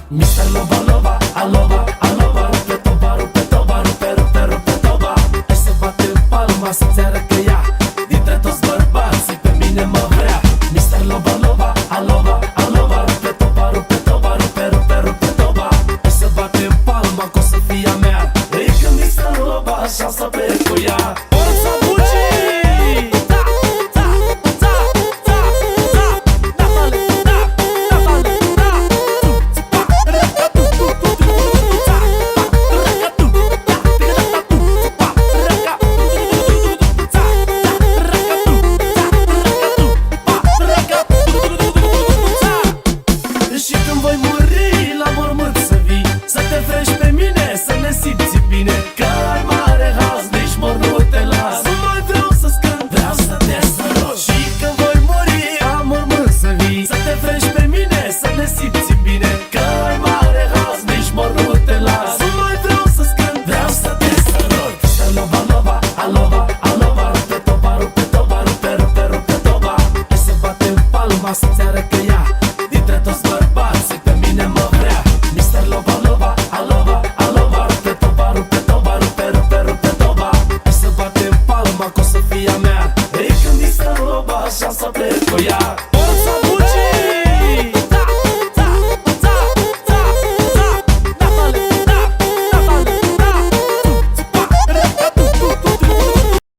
Mr. Lova Lova, alova, alova, rupe toba, rupe toba, rupe, rupe, rupe toba. Hai să batem palma să-ți arăt că ea dintre toți bărbații pe mine mă vrea. Mr. Lova Lova, alova, alova, rupe toba, rupe toba, rupe, rupe, rupe toba. Hai să batem palma că o să fie a mea. Ei că Mr. Lova așa să plec cu ea. Forța Bucii! Și când voi muri la mormânt să vii, să te vrești pe mine, să ne simți bine. Că ai mare haz, nici mor nu te las. Nu mai vreau să scând, vreau să te sărut. Și când voi muri la mormânt să vii, să te vrești pe mine, să ne simți bine. Că ai mare haz, nici mor nu te las. Nu mai vreau să scând, vreau să te sărut. Să lova, lova, alova, alova, rupe toba, rupe toba, rupe, rupe, rupe toba. Hai să batem palma să-ți arăt că ea dintre toți bărbații pe mine mă vrea. Mr. Lova Lova, alova, alova, rupe toba, rupe toba, rupe, rupe, rupe toba. Hai să batem palma că o să fie a mea. Ei când Mr. Lova așa să plec cu ea.